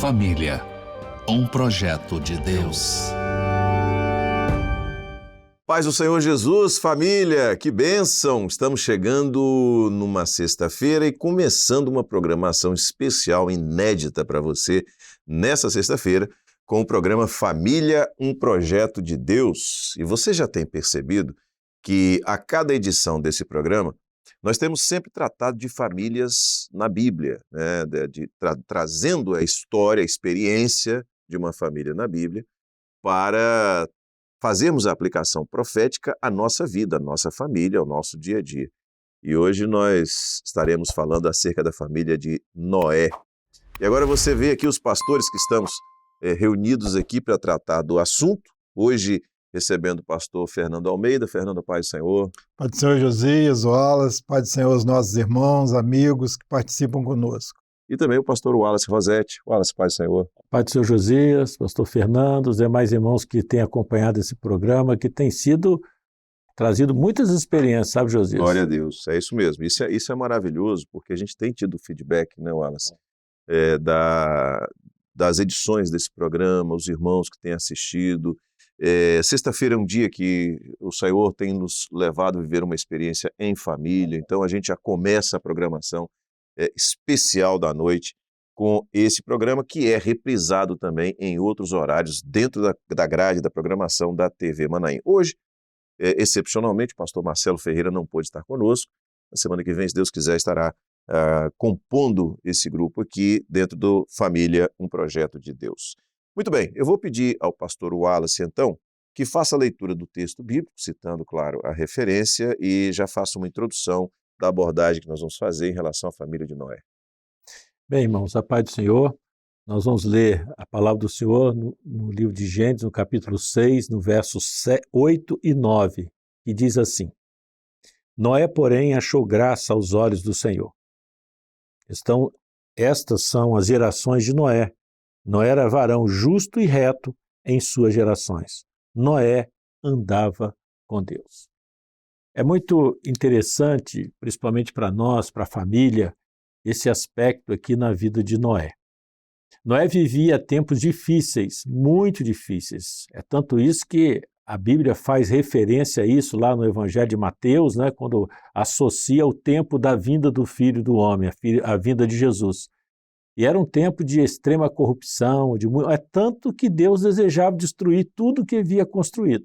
Família, um projeto de Deus. Paz do Senhor Jesus, família, que bênção! Estamos chegando numa sexta-feira e começando uma programação especial, inédita para você, nessa sexta-feira, com o programa Família, um projeto de Deus. E você já tem percebido que a cada edição desse programa, nós temos sempre tratado de famílias na Bíblia, né? Trazendo a história, a experiência de uma família na Bíblia para fazermos a aplicação profética à nossa vida, à nossa família, ao nosso dia a dia. E hoje nós estaremos falando acerca da família de Noé. E agora você vê aqui os pastores que estamos reunidos aqui para tratar do assunto. Hoje recebendo o pastor Fernando Almeida. Fernando, paz do Senhor. Paz do Senhor Josias, Wallace, paz do Senhor aos nossos irmãos, amigos que participam conosco. E também o pastor Wallace Rosetti. Wallace, paz do Senhor. Paz do Senhor Josias, pastor Fernando, os demais irmãos que têm acompanhado esse programa, que tem sido trazido muitas experiências, sabe, Josias? Glória a Deus, é isso mesmo. Isso é maravilhoso, porque a gente tem tido feedback, né, Wallace, das edições desse programa, os irmãos que têm assistido. Sexta-feira é um dia que o Senhor tem nos levado a viver uma experiência em família, então a gente já começa a programação especial da noite com esse programa, que é reprisado também em outros horários dentro da grade da programação da TV Manaim. Hoje, excepcionalmente, o pastor Marcelo Ferreira não pôde estar conosco. Na semana que vem, se Deus quiser, estará compondo esse grupo aqui dentro do Família, um projeto de Deus. Muito bem, eu vou pedir ao pastor Wallace, então, que faça a leitura do texto bíblico, citando, claro, a referência, e já faça uma introdução da abordagem que nós vamos fazer em relação à família de Noé. Bem, irmãos, a paz do Senhor, nós vamos ler a palavra do Senhor no livro de Gênesis, no capítulo 6, no versos 8 e 9, que diz assim: Noé, porém, achou graça aos olhos do Senhor. Estas são as gerações de Noé. Noé era varão justo e reto em suas gerações. Noé andava com Deus. É muito interessante, principalmente para nós, para a família, esse aspecto aqui na vida de Noé. Noé vivia tempos difíceis, muito difíceis. É tanto isso que a Bíblia faz referência a isso lá no Evangelho de Mateus, né, quando associa o tempo da vinda do Filho do Homem, a vinda de Jesus. E era um tempo de extrema corrupção, tanto que Deus desejava destruir tudo que havia construído.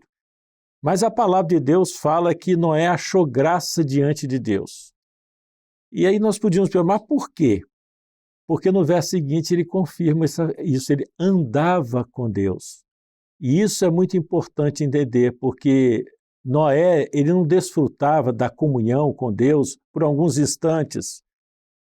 Mas a palavra de Deus fala que Noé achou graça diante de Deus. E aí nós podíamos perguntar, mas por quê? Porque no verso seguinte ele confirma isso, ele andava com Deus. E isso é muito importante entender, porque Noé, ele não desfrutava da comunhão com Deus por alguns instantes,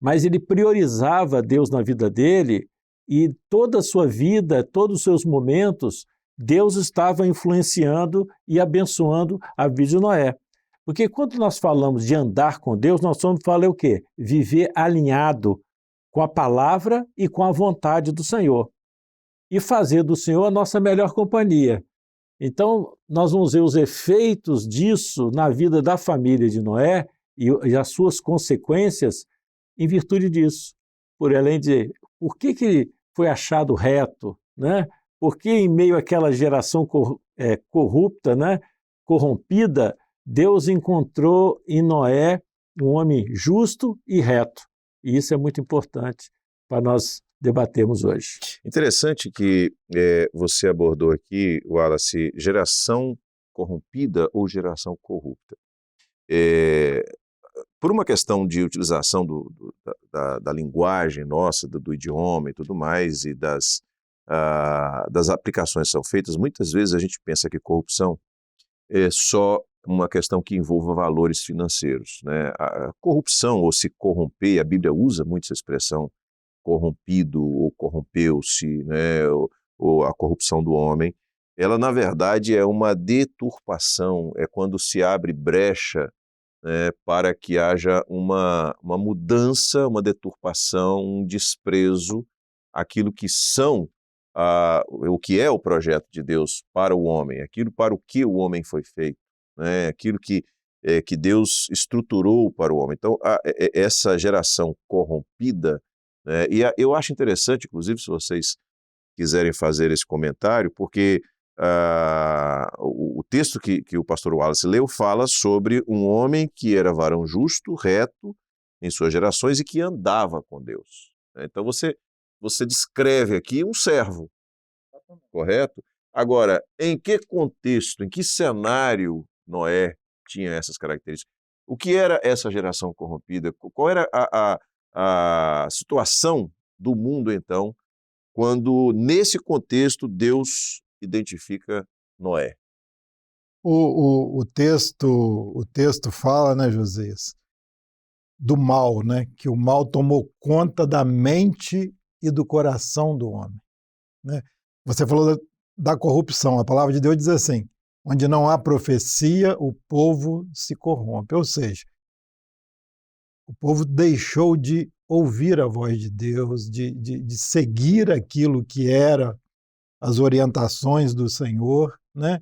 mas ele priorizava Deus na vida dele e toda a sua vida, todos os seus momentos, Deus estava influenciando e abençoando a vida de Noé. Porque quando nós falamos de andar com Deus, nós estamos falando o quê? Viver alinhado com a palavra e com a vontade do Senhor. E fazer do Senhor a nossa melhor companhia. Então, nós vamos ver os efeitos disso na vida da família de Noé e as suas consequências em virtude disso. Por além de por que ele foi achado reto, né? Por que em meio àquela geração corrupta, né? Corrompida, Deus encontrou em Noé um homem justo e reto. E isso é muito importante para nós debatermos hoje. Interessante que você abordou aqui, Wallace, geração corrompida ou geração corrupta. Por uma questão de utilização da linguagem nossa, do idioma e tudo mais, e das aplicações que são feitas, muitas vezes a gente pensa que corrupção é só uma questão que envolva valores financeiros, né? A corrupção ou se corromper, a Bíblia usa muito essa expressão, corrompido ou corrompeu-se, né? Ou a corrupção do homem, ela na verdade é uma deturpação, é quando se abre brecha, né, para que haja uma mudança, uma deturpação, um desprezo àquilo que são, o que é o projeto de Deus para o homem, aquilo para o que o homem foi feito, né, aquilo que Deus estruturou para o homem. Então, essa geração corrompida, né? Eu acho interessante, inclusive, se vocês quiserem fazer esse comentário, porque o texto que o pastor Wallace leu fala sobre um homem que era varão justo, reto em suas gerações e que andava com Deus. Então você descreve aqui um servo, correto? Agora, em que contexto, em que cenário Noé tinha essas características? O que era essa geração corrompida? Qual era a situação do mundo, então, quando, nesse contexto, Deus identifica Noé? O texto fala, né, Josias, do mal, né? Que o mal tomou conta da mente e do coração do homem, né? Você falou da corrupção. A palavra de Deus diz assim: onde não há profecia, o povo se corrompe. Ou seja, o povo deixou de ouvir a voz de Deus, de seguir aquilo que era as orientações do Senhor, né?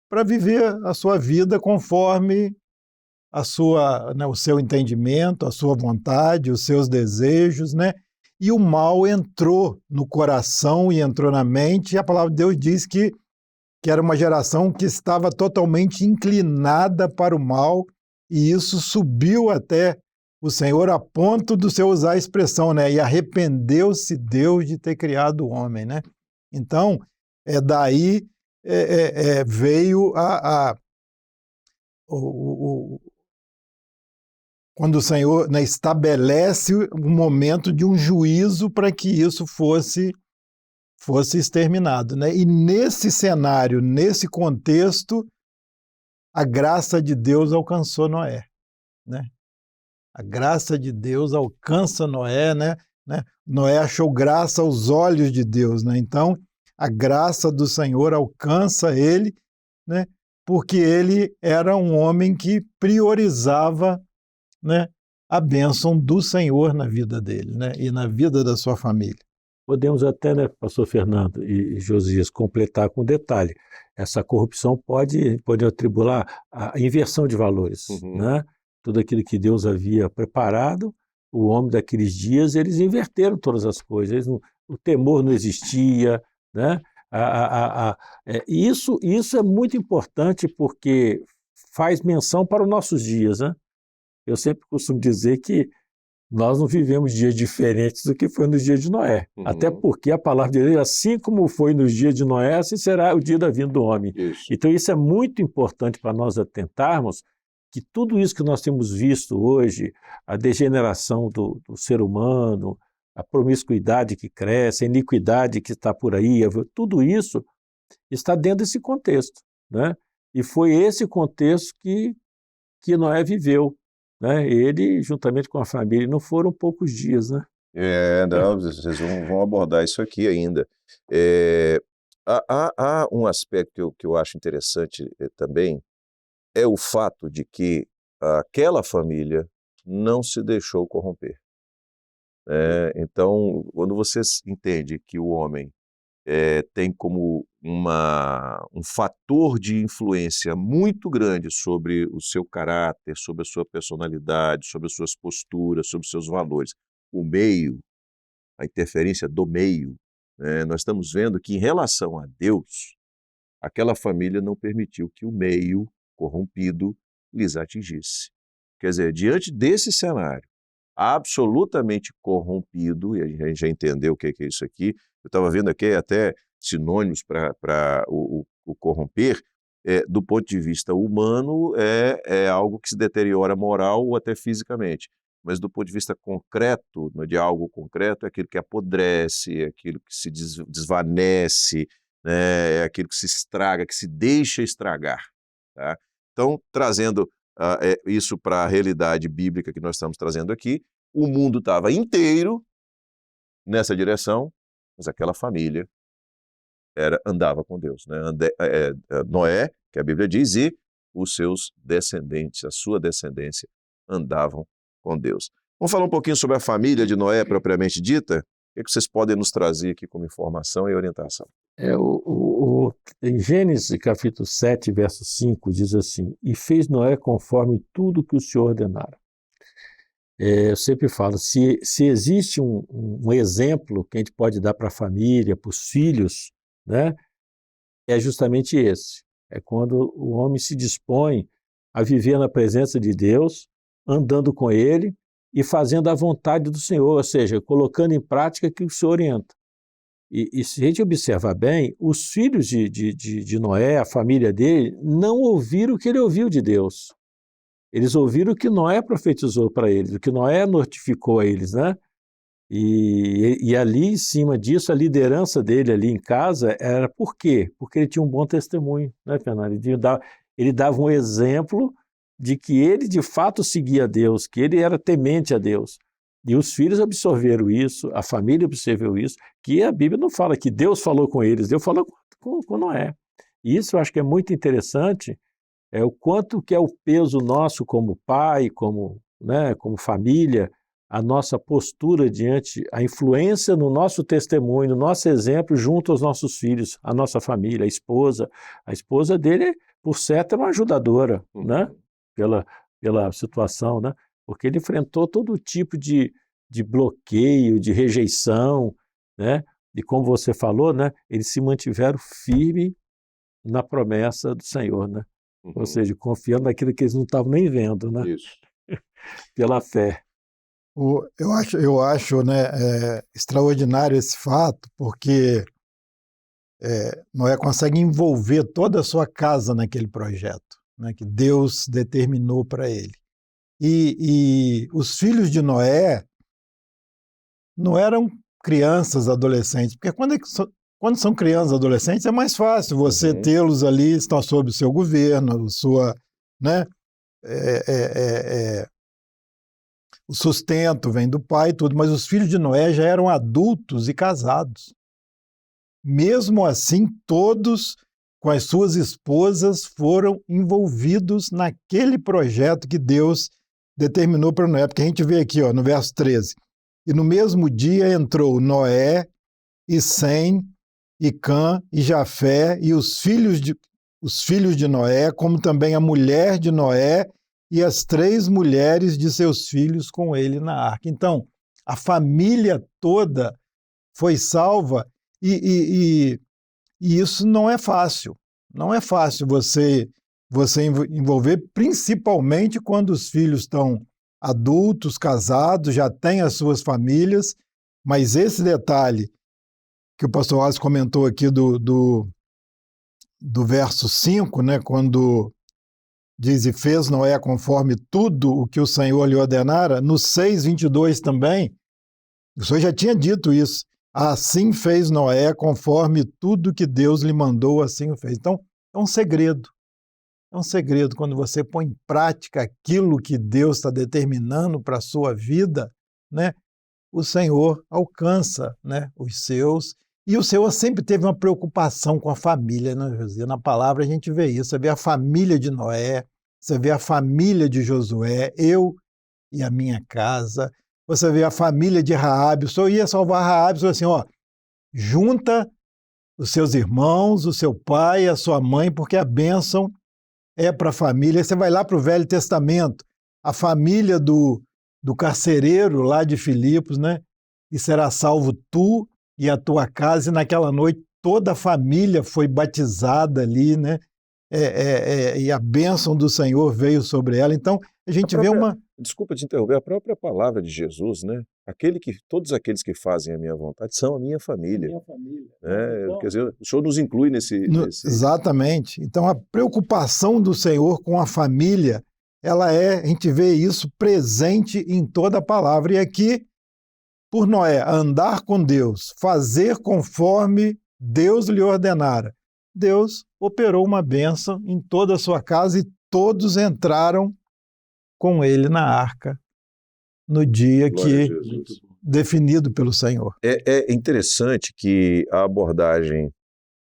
Para viver a sua vida conforme o seu entendimento, a sua vontade, os seus desejos, né? E o mal entrou no coração e entrou na mente, e a palavra de Deus diz que era uma geração que estava totalmente inclinada para o mal, e isso subiu até o Senhor a ponto do Senhor usar a expressão, né? E arrependeu-se Deus de ter criado o homem, né? Então, daí veio quando o Senhor, né, estabelece um momento de um juízo para que isso fosse exterminado, né? E nesse cenário, nesse contexto, a graça de Deus alcançou Noé, né? A graça de Deus alcança Noé, né? Noé achou graça aos olhos de Deus, né? Então, a graça do Senhor alcança ele, né? Porque ele era um homem que priorizava, né, a bênção do Senhor na vida dele, né? E na vida da sua família. Podemos até, né, pastor Fernando e Josias, completar com um detalhe. Essa corrupção pode atribular a inversão de valores, né? Tudo aquilo que Deus havia preparado, o homem daqueles dias, eles inverteram todas as coisas. O temor não existia, né? Isso é muito importante porque faz menção para os nossos dias, né? Eu sempre costumo dizer que nós não vivemos dias diferentes do que foi nos dias de Noé. Até porque a palavra de Deus, assim como foi nos dias de Noé, assim será o dia da vinda do homem. Isso. Então isso é muito importante para nós atentarmos que tudo isso que nós temos visto hoje, a degeneração do ser humano, a promiscuidade que cresce, a iniquidade que está por aí, tudo isso está dentro desse contexto, né? E foi esse contexto que Noé viveu, né? Ele, juntamente com a família, não foram poucos dias, né? Não, vocês vão abordar isso aqui ainda. Há um aspecto que eu acho interessante também, é o fato de que aquela família não se deixou corromper. Então, quando você entende que o homem tem como um fator de influência muito grande sobre o seu caráter, sobre a sua personalidade, sobre as suas posturas, sobre os seus valores, o meio, a interferência do meio, né? Nós estamos vendo que, em relação a Deus, aquela família não permitiu que o meio corrompido lhes atingisse. Quer dizer, diante desse cenário absolutamente corrompido, e a gente já entendeu o que é isso aqui, eu estava vendo aqui até sinônimos para o corromper, do ponto de vista humano, é algo que se deteriora moral ou até fisicamente, mas do ponto de vista concreto, de algo concreto, é aquilo que apodrece, é aquilo que se desvanece, né, é aquilo que se estraga, que se deixa estragar. Tá? Então, trazendo isso para a realidade bíblica que nós estamos trazendo aqui, o mundo estava inteiro nessa direção, mas aquela família andava com Deus, né? Noé, que a Bíblia diz, e os seus descendentes, a sua descendência, andavam com Deus. Vamos falar um pouquinho sobre a família de Noé propriamente dita? O que vocês podem nos trazer aqui como informação e orientação? Em Gênesis capítulo 7, verso 5, diz assim: e fez Noé conforme tudo que o Senhor ordenara. Eu sempre falo, se existe um exemplo que a gente pode dar para a família, para os filhos, né, é justamente esse. É quando o homem se dispõe a viver na presença de Deus, andando com Ele e fazendo a vontade do Senhor, ou seja, colocando em prática aquilo que o Senhor orienta. E se a gente observar bem, os filhos de Noé, a família dele, não ouviram o que ele ouviu de Deus. Eles ouviram o que Noé profetizou para eles, o que Noé notificou a eles, né? E ali, em cima disso, a liderança dele ali em casa era por quê? Porque ele tinha um bom testemunho, né, Fernando? Ele dava um exemplo de que ele, de fato, seguia a Deus, que ele era temente a Deus. E os filhos absorveram isso, a família absorveu isso, que a Bíblia não fala que Deus falou com eles, Deus falou com Noé. E isso eu acho que é muito interessante, é o quanto que é o peso nosso como pai, como, né, como família, a nossa postura diante, a influência no nosso testemunho, no nosso exemplo junto aos nossos filhos, a nossa família, a esposa. A esposa dele, por certo, era uma ajudadora, né, pela situação, né, porque ele enfrentou todo tipo de bloqueio, de rejeição, né, e como você falou, né, eles se mantiveram firmes na promessa do Senhor, né? Ou seja, confiando naquilo que eles não estavam nem vendo, né? Isso. Pela fé. Eu acho, né, extraordinário esse fato, porque Noé consegue envolver toda a sua casa naquele projeto, né, que Deus determinou para ele. E os filhos de Noé não eram crianças, adolescentes, porque quando são crianças, adolescentes, é mais fácil você tê-los ali, estão sob o seu governo, sua, né, o sustento vem do pai e tudo, mas os filhos de Noé já eram adultos e casados. Mesmo assim, todos com as suas esposas foram envolvidos naquele projeto que Deus determinou para Noé, porque a gente vê aqui, ó, no verso 13, e no mesmo dia entrou Noé e Sem e Cã e Jafé e os filhos de Noé, como também a mulher de Noé e as 3 mulheres de seus filhos com ele na arca. Então, a família toda foi salva e isso não é fácil. Não é fácil você envolver, principalmente quando os filhos estão adultos, casados, já têm as suas famílias, mas esse detalhe que o pastor Wallace comentou aqui do verso 5, né, quando diz, e fez Noé conforme tudo o que o Senhor lhe ordenara, no 6:22 também, o Senhor já tinha dito isso, assim fez Noé conforme tudo que Deus lhe mandou, assim o fez. Então, é um segredo quando você põe em prática aquilo que Deus está determinando para a sua vida, né, o Senhor alcança, né, os seus. E o Senhor sempre teve uma preocupação com a família, né, José? Na palavra a gente vê isso. Você vê a família de Noé, você vê a família de Josué, eu e a minha casa. Você vê a família de Raabe. O Senhor ia salvar Raabe, falou assim, ó, junta os seus irmãos, o seu pai, a sua mãe, porque a bênção é para a família. Você vai lá para o Velho Testamento, a família do carcereiro lá de Filipos, né? E será salvo tu e a tua casa, e naquela noite toda a família foi batizada ali, né? E a bênção do Senhor veio sobre ela. Então, a gente vê uma... Desculpa te interromper, a própria palavra de Jesus, né? Todos aqueles que fazem a minha vontade são a minha família. Minha família. Né? Então, quer dizer, o Senhor nos inclui nesse... Exatamente. Então, a preocupação do Senhor com a família, a gente vê isso presente em toda a palavra. E aqui, por Noé, andar com Deus, fazer conforme Deus lhe ordenara, Deus operou uma bênção em toda a sua casa e todos entraram com ele na arca no dia definido pelo Senhor. É interessante que a abordagem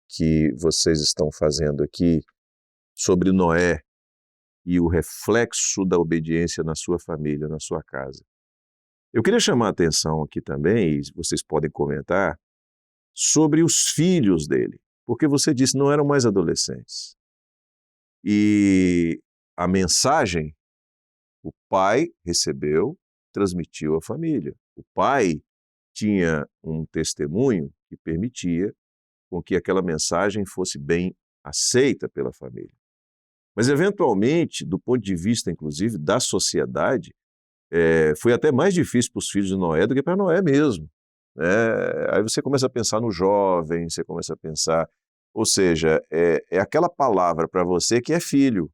que vocês estão fazendo aqui sobre Noé e o reflexo da obediência na sua família, na sua casa. Eu queria chamar a atenção aqui também, e vocês podem comentar, sobre os filhos dele, porque você disse não eram mais adolescentes. E a mensagem, o pai recebeu, transmitiu à família. O pai tinha um testemunho que permitia com que aquela mensagem fosse bem aceita pela família. Mas, eventualmente, do ponto de vista, inclusive, da sociedade, foi até mais difícil para os filhos de Noé do que para Noé mesmo. Aí você começa a pensar no jovem, você começa a pensar... Ou seja, é aquela palavra para você que é filho.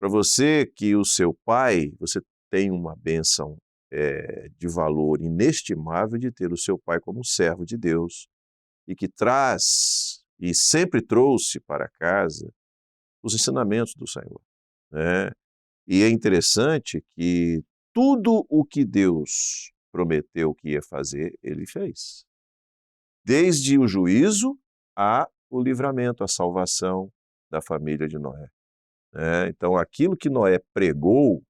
Para você que o seu pai, você tem uma bênção de valor inestimável de ter o seu pai como servo de Deus e que traz e sempre trouxe para casa os ensinamentos do Senhor, né? E é interessante que tudo o que Deus prometeu que ia fazer, ele fez. Desde o juízo a o livramento, a salvação da família de Noé. Então, aquilo que Noé pregou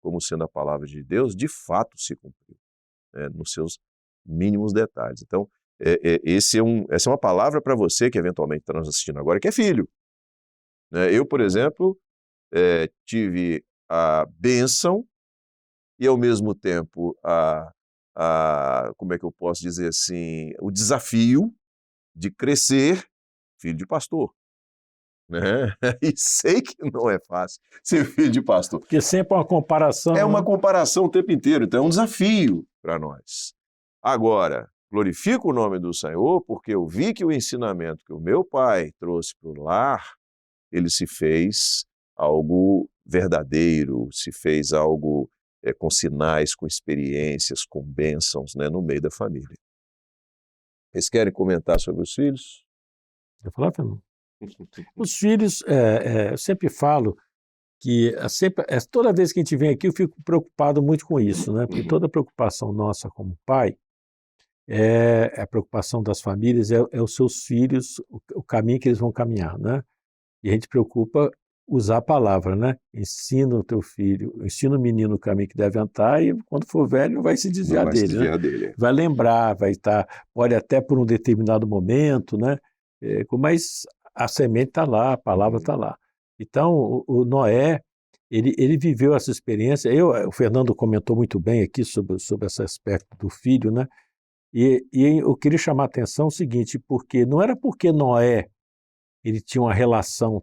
como sendo a palavra de Deus, de fato se cumpriu, nos seus mínimos detalhes. Então, essa é uma palavra para você que eventualmente está nos assistindo agora, que é filho. Eu, por exemplo, tive a bênção e, ao mesmo tempo, como é que eu posso dizer assim, o desafio de crescer filho de pastor. E sei que não é fácil ser filho de pastor. Porque sempre é uma comparação. É uma comparação o tempo inteiro, então é um desafio para nós. Agora, glorifico o nome do Senhor porque eu vi que o ensinamento que o meu pai trouxe para o lar, ele se fez algo verdadeiro, se fez algo com sinais, com experiências, com bênçãos, no meio da família. Vocês querem comentar sobre os filhos? Eu falar, Fernando? Os filhos, eu sempre falo que toda vez que a gente vem aqui eu fico preocupado muito com isso, porque toda preocupação nossa como pai é a preocupação das famílias, é os seus filhos, o caminho que eles vão caminhar, E a gente preocupa usar a palavra, Ensina o teu filho, ensina o menino o caminho que deve andar e quando for velho vai se desviar dele, Vai lembrar, vai estar, pode até por um determinado momento, mas a semente está lá, a palavra está lá. Então, o Noé, ele viveu essa experiência. O Fernando comentou muito bem aqui sobre esse aspecto do filho, E eu queria chamar a atenção o seguinte, porque não era porque Noé ele tinha uma relação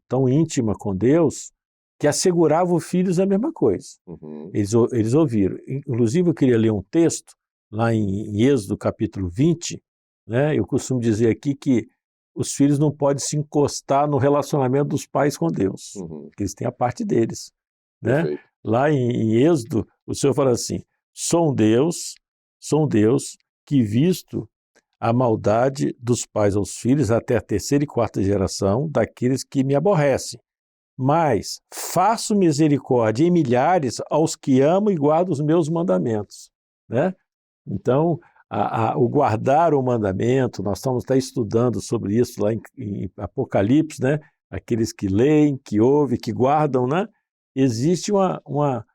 tão íntima com Deus que assegurava os filhos a mesma coisa. Eles ouviram. Inclusive, eu queria ler um texto lá em Êxodo, capítulo 20, Eu costumo dizer aqui que os filhos não podem se encostar no relacionamento dos pais com Deus, porque eles têm a parte deles. Lá em Êxodo, o Senhor fala assim, sou um Deus que visto a maldade dos pais aos filhos até a 3ª e 4ª geração daqueles que me aborrecem, mas faço misericórdia em milhares aos que amam e guardam os meus mandamentos. Então, o guardar o mandamento, nós estamos até estudando sobre isso lá em Apocalipse, aqueles que leem, que ouvem, que guardam, existe uma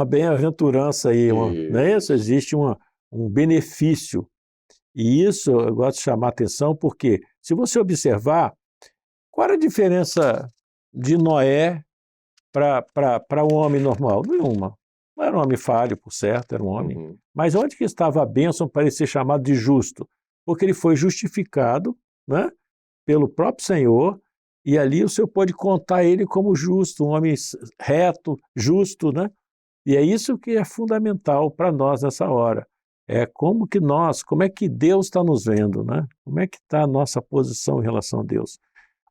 bem-aventurança aí, não é isso? Existe um benefício. E isso eu gosto de chamar a atenção porque, se você observar, qual era a diferença de Noé para um homem normal? Nenhuma. Não era um homem falho, por certo, era um homem. Mas onde que estava a bênção para ele ser chamado de justo? Porque ele foi justificado pelo próprio Senhor e ali o Senhor pode contar ele como justo, um homem reto, justo. E é isso que é fundamental para nós nessa hora. Como é que Deus está nos vendo, Como é que está a nossa posição em relação a Deus?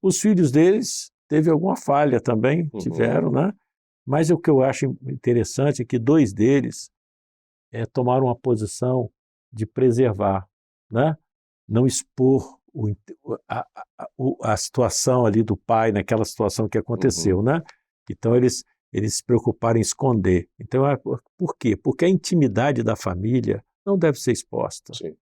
Os filhos deles teve alguma falha também, tiveram, Mas o que eu acho interessante é que 2 deles tomaram uma posição de preservar, Não expor a situação ali do pai naquela situação que aconteceu, Então eles se preocuparam em esconder. Então, por quê? Porque a intimidade da família não deve ser exposta. Sim.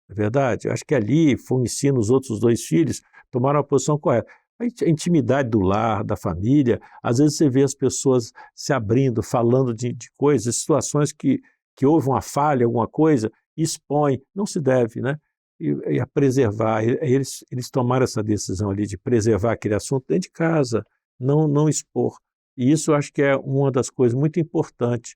É verdade? Eu acho que ali foi um ensino, os outros 2 filhos tomaram a posição correta. A intimidade do lar, da família, às vezes você vê as pessoas se abrindo, falando de coisas, situações que houve uma falha, alguma coisa, expõe, não se deve, E a preservar. Eles tomaram essa decisão ali de preservar aquele assunto dentro de casa, não expor. E isso eu acho que é uma das coisas muito importantes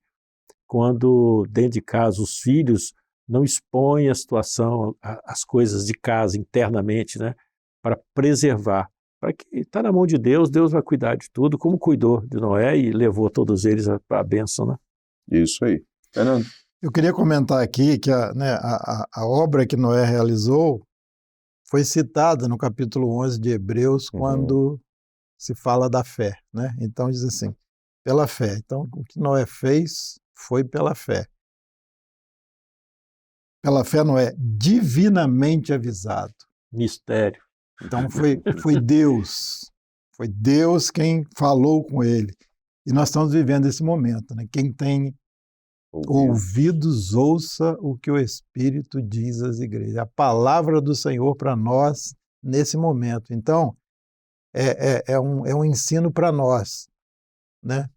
quando dentro de casa os filhos não expõem a situação, as coisas de casa internamente, né? Para preservar, para que está na mão de Deus, Deus vai cuidar de tudo, como cuidou de Noé e levou todos eles para a bênção, né? Isso aí. Fernando. Eu queria comentar aqui que a obra que Noé realizou foi citada no capítulo 11 de Hebreus, quando se fala da fé, né? Então diz assim, pela fé. Então o que Noé fez foi pela fé. Pela fé Noé divinamente avisado. Mistério. Então foi Deus quem falou com ele. E nós estamos vivendo esse momento, né? Quem tem ouvidos, ouça o que o Espírito diz às igrejas. A palavra do Senhor para nós nesse momento. Então, é um ensino para nós, né?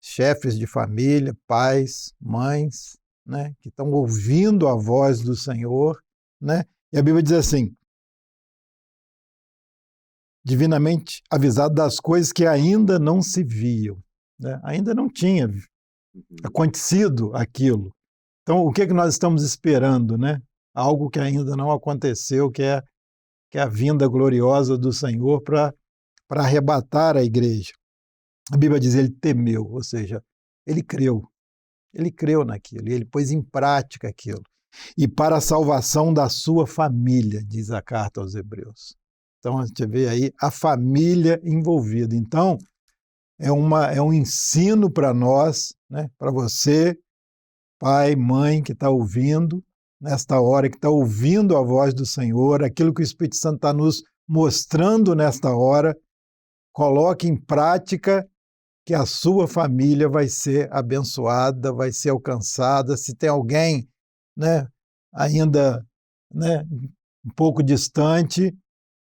Chefes de família, pais, mães, né? Que estão ouvindo a voz do Senhor, né? E a Bíblia diz assim, divinamente avisado das coisas que ainda não se viam, né? Ainda não tinha acontecido aquilo. Então, o que nós estamos esperando, né? Algo que ainda não aconteceu, que é a vinda gloriosa do Senhor para arrebatar a igreja. A Bíblia diz, ele temeu, ou seja, ele creu naquilo, ele pôs em prática aquilo. E para a salvação da sua família, diz a carta aos Hebreus. Então, a gente vê aí a família envolvida. Então, é um ensino para nós, né? Para você, pai, mãe, que está ouvindo, nesta hora, que está ouvindo a voz do Senhor, aquilo que o Espírito Santo está nos mostrando nesta hora, coloque em prática que a sua família vai ser abençoada, vai ser alcançada. Se tem alguém, né, ainda, né, um pouco distante,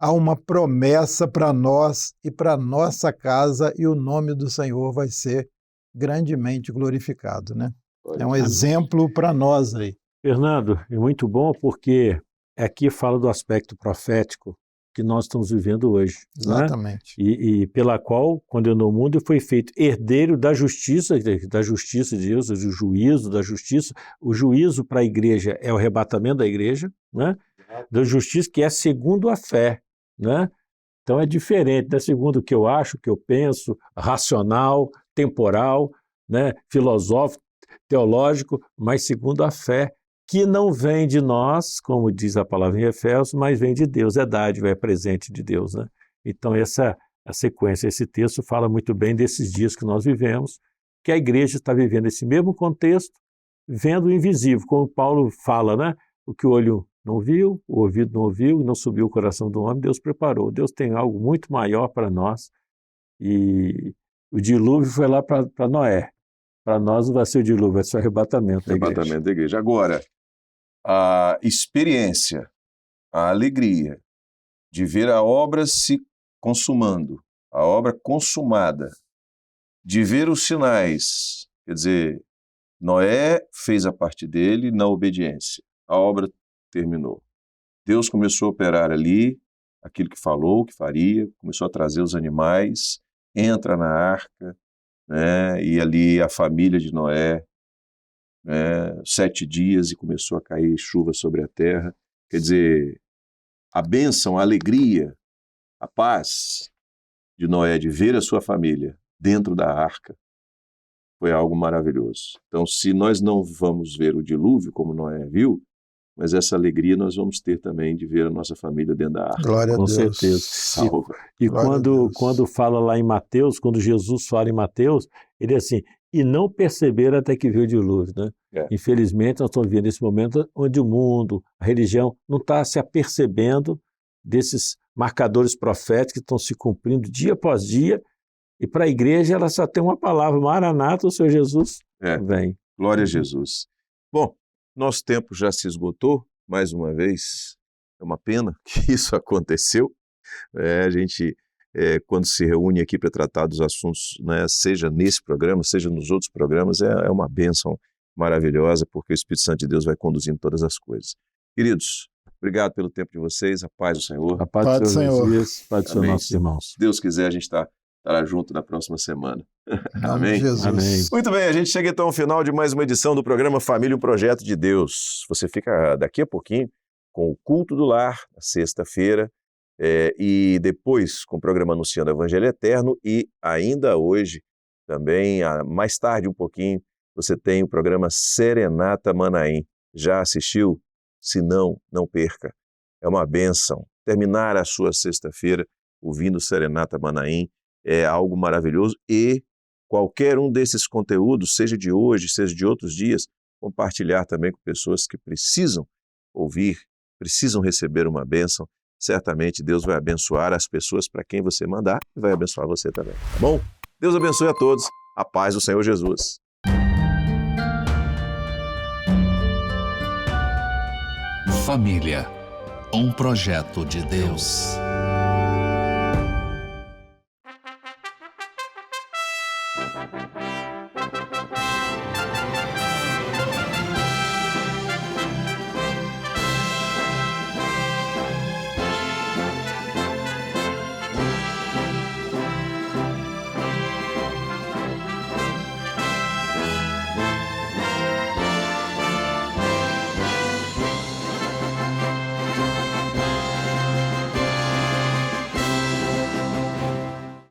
há uma promessa para nós e para nossa casa, e o nome do Senhor vai ser grandemente glorificado, né? É um exemplo para nós aí. Fernando, é muito bom porque aqui fala do aspecto profético que nós estamos vivendo hoje. Exatamente. Né? E pela qual, quando no mundo, foi feito herdeiro da justiça de Deus, do juízo da justiça. O juízo para a igreja é o arrebatamento da igreja, né? Da justiça que é segundo a fé. Né? Então é diferente, né? Segundo o que eu acho, o que eu penso, racional, temporal, né? Filosófico, teológico, mas segundo a fé, que não vem de nós, como diz a palavra em Efésios, mas vem de Deus, é dádiva, é presente de Deus. Né? Então a sequência, esse texto fala muito bem desses dias que nós vivemos, que a igreja está vivendo esse mesmo contexto, vendo o invisível, como Paulo fala, né? O que o olho não viu, o ouvido não ouviu, não subiu o coração do homem, Deus preparou. Deus tem algo muito maior para nós. E o dilúvio foi lá para Noé. Para nós não vai ser o dilúvio, vai ser o arrebatamento da igreja. Arrebatamento da igreja. Agora, a experiência, a alegria de ver a obra se consumando, a obra consumada, de ver os sinais, quer dizer, Noé fez a parte dele na obediência, a obra terminou. Deus começou a operar ali aquilo que falou, que faria, começou a trazer os animais, entra na arca, né, e ali a família de Noé, 7 dias e começou a cair chuva sobre a terra. Quer dizer, a bênção, a alegria, a paz de Noé de ver a sua família dentro da arca foi algo maravilhoso. Então, se nós não vamos ver o dilúvio como Noé viu, mas essa alegria nós vamos ter também de ver a nossa família dentro da arca. Glória a Deus. Com certeza. Salva. E quando fala lá em Mateus, quando Jesus fala em Mateus, ele é assim, e não perceberam até que veio o dilúvio. Né? Infelizmente, nós estamos vivendo esse momento onde o mundo, a religião, não está se apercebendo desses marcadores proféticos que estão se cumprindo dia após dia, e para a igreja ela só tem uma palavra, Maranata, o Senhor Jesus vem. Glória a Jesus. Bom, nosso tempo já se esgotou, mais uma vez, é uma pena que isso aconteceu. A gente, quando se reúne aqui para tratar dos assuntos, né, seja nesse programa, seja nos outros programas, é uma bênção maravilhosa, porque o Espírito Santo de Deus vai conduzindo todas as coisas. Queridos, obrigado pelo tempo de vocês, a paz do Senhor. A paz do Senhor, Jesus, paz do Senhor, Amém. nossos irmãos. Se Deus quiser, a gente está estará junto na próxima semana. Em nome Amém? de Jesus. Amém. Muito bem, a gente chega então ao final de mais uma edição do programa Família, um Projeto de Deus. Você fica daqui a pouquinho com o Culto do Lar, na sexta-feira, e depois com o programa Anunciando o Evangelho Eterno, e ainda hoje, também, mais tarde um pouquinho, você tem o programa Serenata Manaim. Já assistiu? Se não, não perca. É uma bênção. Terminar a sua sexta-feira ouvindo Serenata Manaim é algo maravilhoso, e qualquer um desses conteúdos, seja de hoje, seja de outros dias, compartilhar também com pessoas que precisam ouvir, precisam receber uma bênção. Certamente Deus vai abençoar as pessoas para quem você mandar e vai abençoar você também, tá bom? Deus abençoe a todos. A paz do Senhor Jesus. Família, um projeto de Deus.